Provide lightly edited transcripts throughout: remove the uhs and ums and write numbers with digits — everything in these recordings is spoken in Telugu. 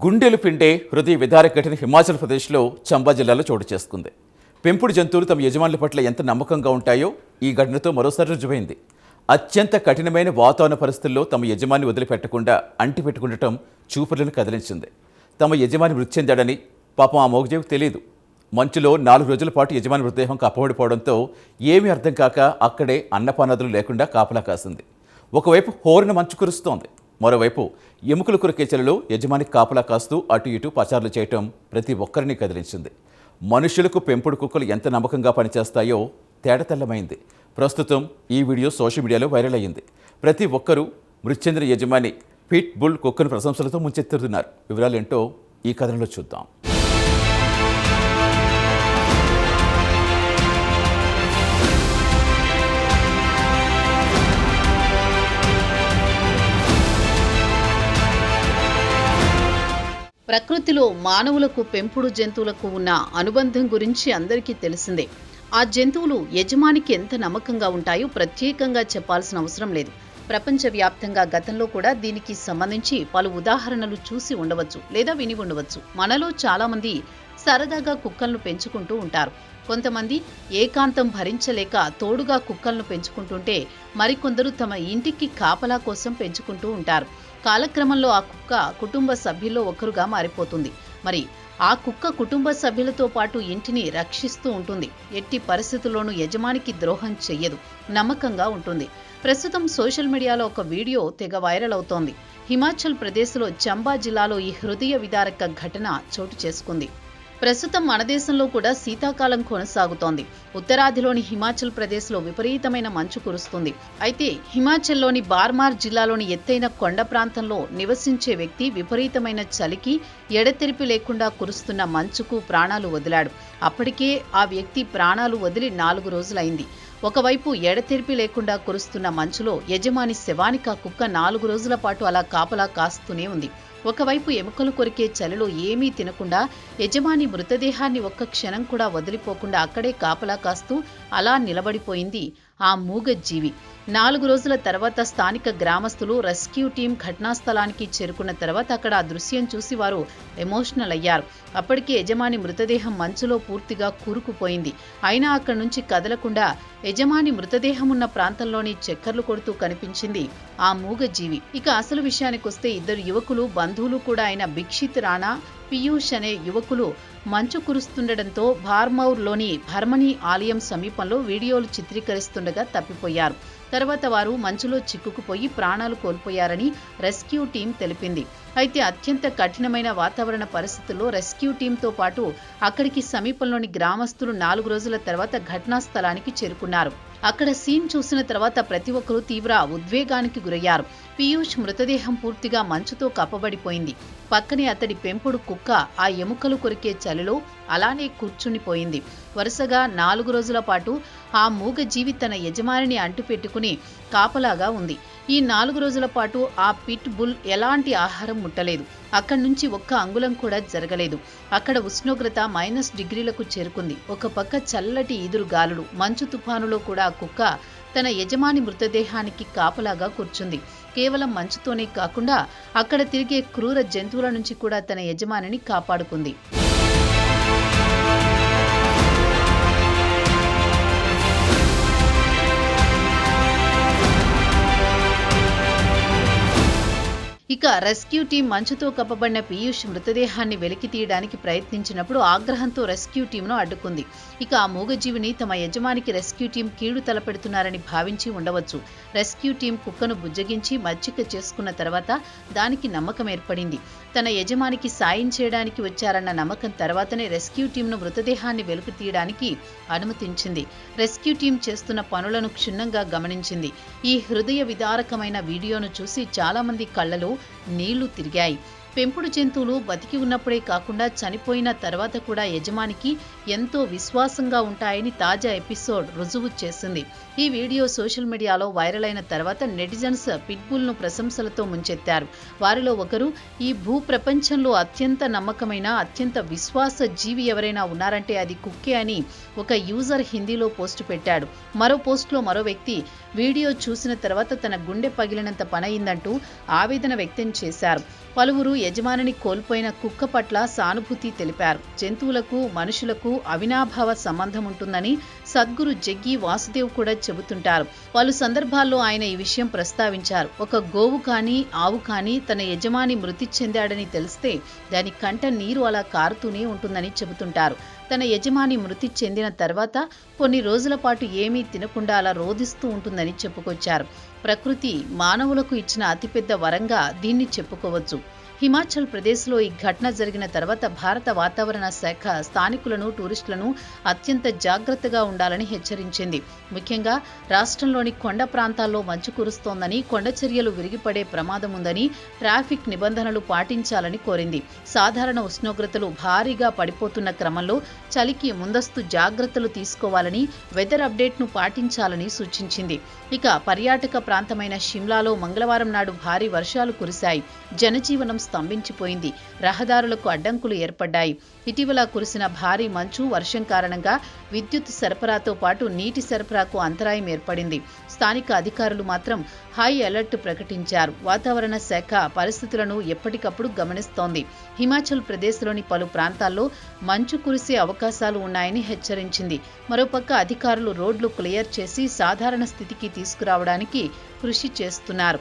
గుండెలు పిండే హృదయ విదారక ఘటన హిమాచల్ ప్రదేశ్లో చంబా జిల్లాలో చోటు చేసుకుంది. పెంపుడు జంతువులు తమ యజమానుల పట్ల ఎంత నమ్మకంగా ఉంటాయో ఈ ఘటనతో మరోసారి రుజువైంది. అత్యంత కఠినమైన వాతావరణ పరిస్థితుల్లో తమ యజమాని వదిలిపెట్టకుండా అంటిపెట్టుకుండటం చూపులను కదిలించింది. తమ యజమాని మృతి చెందాడని పాపం ఆ మోగజీవికి తెలియదు. మంచులో 4 రోజుల పాటు యజమాని మృతదేహం కప్పబడిపోవడంతో ఏమీ అర్థం కాక అక్కడే అన్నపానదులు లేకుండా కాపలా కాసింది. ఒకవైపు హోరున మంచు కురుస్తోంది, మరోవైపు ఎముకలు కొరికే చలిలో యజమానికి కాపలా కాస్తూ అటు ఇటు పచారులు చేయటం ప్రతి ఒక్కరిని కదిలించింది. మనుషులకు పెంపుడు కుక్కలు ఎంత నమ్మకంగా పనిచేస్తాయో తేడతెల్లమైంది. ప్రస్తుతం ఈ వీడియో సోషల్ మీడియాలో వైరల్ అయ్యింది. ప్రతి ఒక్కరూ మృతి చెందిన యజమాని పిట్ బుల్ కుక్కను ప్రశంసలతో ముంచెత్తుతున్నారు. వివరాలేంటో ఈ కథనంలో చూద్దాం. ప్రకృతిలో మానవులకు పెంపుడు జంతువులకు ఉన్న అనుబంధం గురించి అందరికీ తెలిసిందే. ఆ జంతువులు యజమానికి ఎంత నమ్మకంగా ఉంటాయో ప్రత్యేకంగా చెప్పాల్సిన అవసరం లేదు. ప్రపంచవ్యాప్తంగా గతంలో కూడా దీనికి సంబంధించి పలు ఉదాహరణలు చూసి ఉండవచ్చు లేదా విని ఉండవచ్చు. మనలో చాలా మంది సరదాగా కుక్కలను పెంచుకుంటూ ఉంటారు. కొంతమంది ఏకాంతం భరించలేక తోడుగా కుక్కలను పెంచుకుంటుంటే మరికొందరు తమ ఇంటికి కాపలా కోసం పెంచుకుంటూ ఉంటారు. కాలక్రమంలో ఆ కుక్క కుటుంబ సభ్యుల్లో ఒకరుగా మారిపోతుంది. మరి ఆ కుక్క కుటుంబ సభ్యులతో పాటు ఇంటిని రక్షిస్తూ ఉంటుంది. ఎట్టి పరిస్థితుల్లోనూ యజమానికి ద్రోహం చెయ్యదు, నమ్మకంగా ఉంటుంది. ప్రస్తుతం సోషల్ మీడియాలో ఒక వీడియో తెగ వైరల్ అవుతోంది. హిమాచల్ ప్రదేశ్లో చంబా జిల్లాలో ఈ హృదయ విదారక ఘటన చోటు చేసుకుంది. ప్రస్తుతం మన దేశంలో కూడా శీతాకాలం కొనసాగుతోంది. ఉత్తరాదిలోని హిమాచల్ ప్రదేశ్లో విపరీతమైన మంచు కురుస్తుంది. అయితే హిమాచల్లోని బార్మార్ జిల్లాలోని ఎత్తైన కొండ ప్రాంతంలో నివసించే వ్యక్తి విపరీతమైన చలికి ఎడతెరిపి లేకుండా కురుస్తున్న మంచుకు ప్రాణాలు వదిలాడు. అప్పటికే ఆ వ్యక్తి ప్రాణాలు వదిలి 4 రోజులైంది. ఒకవైపు ఎడతెరిపి లేకుండా కురుస్తున్న మంచులో యజమాని శవానికి ఆ కుక్క 4 రోజుల పాటు అలా కాపలా కాస్తూనే ఉంది. ఒకవైపు ఎముకలు కొరికే చలిలో ఏమీ తినకుండా యజమాని మృతదేహాన్ని ఒక్క క్షణం కూడా వదిలిపోకుండా అక్కడే కాపలా కాస్తూ అలా నిలబడిపోయింది ఆ మూగ జీవి. 4 రోజుల తర్వాత స్థానిక గ్రామస్తులు రెస్క్యూ టీం ఘటనా స్థలానికి చేరుకున్న తర్వాత అక్కడ ఆ దృశ్యం చూసి వారు ఎమోషనల్ అయ్యారు. అప్పటికే యజమాని మృతదేహం మంచులో పూర్తిగా కూరుకుపోయింది. అయినా అక్కడి నుంచి కదలకుండా యజమాని మృతదేహం ఉన్న ప్రాంతంలోని చక్కర్లు కొడుతూ కనిపించింది ఆ మూగ జీవి. ఇక అసలు విషయానికొస్తే 2 యువకులు బంధువులు కూడా అయిన బిక్షిత్ రాణా, పీయూష్ అనే యువకులు మంచు కురుస్తుండటంతో బార్మౌర్లోని భర్మణి ఆలయం సమీపంలో వీడియోలు చిత్రీకరిస్తుండగా తప్పిపోయారు. తర్వాత వారు మంచులో చిక్కుకుపోయి ప్రాణాలు కోల్పోయారని రెస్క్యూ టీం తెలిపింది. అయితే అత్యంత కఠినమైన వాతావరణ పరిస్థితుల్లో రెస్క్యూ టీంతో పాటు అక్కడికి సమీపంలోని గ్రామస్తులు 4 రోజుల తర్వాత ఘటనా స్థలానికి చేరుకున్నారు. అక్కడ సీన్ చూసిన తర్వాత ప్రతి ఒక్కరూ తీవ్ర ఉద్వేగానికి గురయ్యారు. పీయూష్ మృతదేహం పూర్తిగా మంచుతో కప్పబడిపోయింది. పక్కనే అతడి పెంపుడు కుక్క ఆ ఎముకలు కొరికే చలిలో అలానే కూర్చునిపోయింది. వరుసగా 4 రోజుల పాటు ఆ మూగ జీవి తన యజమానిని అంటుపెట్టుకుని కాపలాగా ఉంది. ఈ 4 రోజుల పాటు ఆ పిట్ బుల్ ఎలాంటి ఆహారం ముట్టలేదు. అక్కడి నుంచి ఒక్క అంగుళం కూడా జరగలేదు. అక్కడ ఉష్ణోగ్రత -డిగ్రీలకు చేరుకుంది. ఒక పక్క చల్లటి ఈదురు గాలులు, మంచు తుఫానులో కూడా ఆ కుక్క తన యజమాని మృతదేహానికి కాపలాగా కూర్చుంది. కేవలం మంచుతోనే కాకుండా అక్కడ తిరిగే క్రూర జంతువుల నుంచి కూడా తన యజమానిని కాపాడుకుంది. ఇక రెస్క్యూ టీం మంచుతో కప్పబడిన పీయూష్ మృతదేహాన్ని వెలికి తీయడానికి ప్రయత్నించినప్పుడు ఆగ్రహంతో రెస్క్యూ టీంను అడ్డుకుంది. ఇక ఆ మూగజీవిని తమ యజమానికి రెస్క్యూ టీం కీడు తలపెడుతున్నారని భావించి ఉండవచ్చు. రెస్క్యూ టీం కుక్కను బుజ్జగించి మచ్చిక చేసుకున్న తర్వాత దానికి నమ్మకం ఏర్పడింది. తన యజమానికి సాయం చేయడానికి వచ్చారన్న నమ్మకం తర్వాతనే రెస్క్యూ టీంను మృతదేహాన్ని వెలికి తీయడానికి అనుమతించింది. రెస్క్యూ టీం చేస్తున్న పనులను క్షుణ్ణంగా గమనించింది. ఈ హృదయ విదారకమైన వీడియోను చూసి చాలా మంది కళ్ళలో నీళ్లు తిరిగాయి. పెంపుడు జంతువులు బతికి ఉన్నప్పుడే కాకుండా చనిపోయిన తర్వాత కూడా యజమానికి ఎంతో విశ్వాసంగా ఉంటాయని తాజా ఎపిసోడ్ రుజువు చేసింది. ఈ వీడియో సోషల్ మీడియాలో వైరల్ అయిన తర్వాత నెటిజన్స్ పిట్బుల్ ను ప్రశంసలతో ముంచెత్తారు. వారిలో ఒకరు ఈ భూ ప్రపంచంలో అత్యంత నమ్మకమైన, అత్యంత విశ్వాస జీవి ఎవరైనా ఉన్నారంటే అది కుక్కే అని ఒక యూజర్ హిందీలో పోస్టు పెట్టాడు. మరో పోస్టులో మరో వ్యక్తి వీడియో చూసిన తర్వాత తన గుండె పగిలినంత పనయిందంటూ ఆవేదన వ్యక్తం చేశారు. పలువురు యజమానిని కోల్పోయిన కుక్క పట్ల సానుభూతి తెలిపారు. జంతువులకు మనుషులకు అవినాభావ సంబంధం ఉంటుందని సద్గురు జగ్గి వాసుదేవ్ కూడా చెబుతుంటారు. పలు సందర్భాల్లో ఆయన ఈ విషయం ప్రస్తావించారు. ఒక గోవు కానీ ఆవు కానీ తన యజమాని మృతి చెందాడని తెలిస్తే దాని కంట నీరు అలా కారుతూనే ఉంటుందని చెబుతుంటారు. తన యజమాని మృతి చెందిన తర్వాత కొన్ని రోజుల పాటు ఏమీ తినకుండా అలా రోదిస్తూ ఉంటుందని చెప్పుకొచ్చారు. ప్రకృతి మానవులకు ఇచ్చిన అతిపెద్ద వరంగా దీన్ని చెప్పుకోవచ్చు. హిమాచల్ ప్రదేశ్లో ఈ ఘటన జరిగిన తర్వాత భారత వాతావరణ శాఖ స్థానికులను, టూరిస్టులను అత్యంత జాగ్రత్తగా ఉండాలని హెచ్చరించింది. ముఖ్యంగా రాష్ట్రంలోని కొండ ప్రాంతాల్లో మంచు కురుస్తోందని, కొండ చర్యలు విరిగిపడే ప్రమాదం ఉందని, ట్రాఫిక్ నిబంధనలు పాటించాలని కోరింది. సాధారణ ఉష్ణోగ్రతలు భారీగా పడిపోతున్న క్రమంలో చలికి ముందస్తు జాగ్రత్తలు తీసుకోవాలని, వెదర్ అప్డేట్ను పాటించాలని సూచించింది. ఇక పర్యాటక ప్రాంతమైన షిమ్లాలో మంగళవారం నాడు భారీ వర్షాలు కురిశాయి. జనజీవనం స్తంభించిపోయింది. రహదారులకు అడ్డంకులు ఏర్పడ్డాయి. ఇటీవల కురిసిన భారీ మంచు, వర్షం కారణంగా విద్యుత్ సరఫరాతో పాటు నీటి సరఫరాకు అంతరాయం ఏర్పడింది. స్థానిక అధికారులు మాత్రం హై అలర్ట్ ప్రకటించారు. వాతావరణ శాఖ పరిస్థితులను ఎప్పటికప్పుడు గమనిస్తోంది. హిమాచల్ ప్రదేశ్లోని పలు ప్రాంతాల్లో మంచు కురిసే అవకాశాలు ఉన్నాయని హెచ్చరించింది. మరోపక్క అధికారులు రోడ్లు క్లియర్ చేసి సాధారణ స్థితికి తీసుకురావడానికి కృషి చేస్తున్నారు.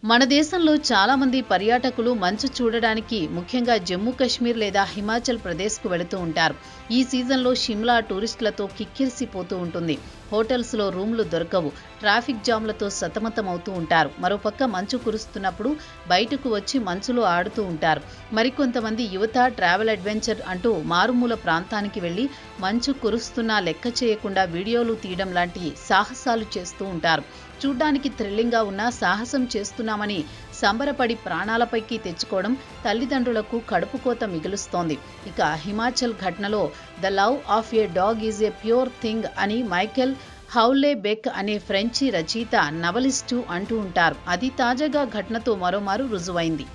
మన దేశంలో చాలా మంది పర్యాటకులు మంచు చూడడానికి ముఖ్యంగా జమ్మూ కాశ్మీర్ లేదా హిమాచల్ ప్రదేశ్కు వెళుతూ ఉంటారు. ఈ సీజన్లో షిమ్లా టూరిస్టులతో కిక్కిరిసిపోతూ ఉంటుంది. హోటల్స్లో రూమ్లు దొరకవు. ట్రాఫిక్ జామ్లతో సతమతమవుతూ ఉంటారు. మరోపక్క మంచు కురుస్తున్నప్పుడు బయటకు వచ్చి మంచులో ఆడుతూ ఉంటారు. మరికొంతమంది యువత ట్రావెల్ అడ్వెంచర్ అంటూ మారుమూల ప్రాంతానికి వెళ్లి మంచు కురుస్తున్నా లెక్క చేయకుండా వీడియోలు తీయడం లాంటి సాహసాలు చేస్తూ ఉంటారు. చూడ్డానికి థ్రిల్లింగ్గా ఉన్న సాహసం చేస్తున్నామని సంబరపడి ప్రాణాలపైకి తెచ్చుకోవడం తల్లిదండ్రులకు కడుపుకోత మిగులుస్తోంది. ఇక హిమాచల్ ఘటనలో the love of A dog is a pure thing అని మైకెల్ హౌలే-బెక్ అనే ఫ్రెంచి రచయిత, నవలిస్టు అంటూ ఉంటారు. అది తాజాగా ఘటనతో మరోమారు రుజువైంది.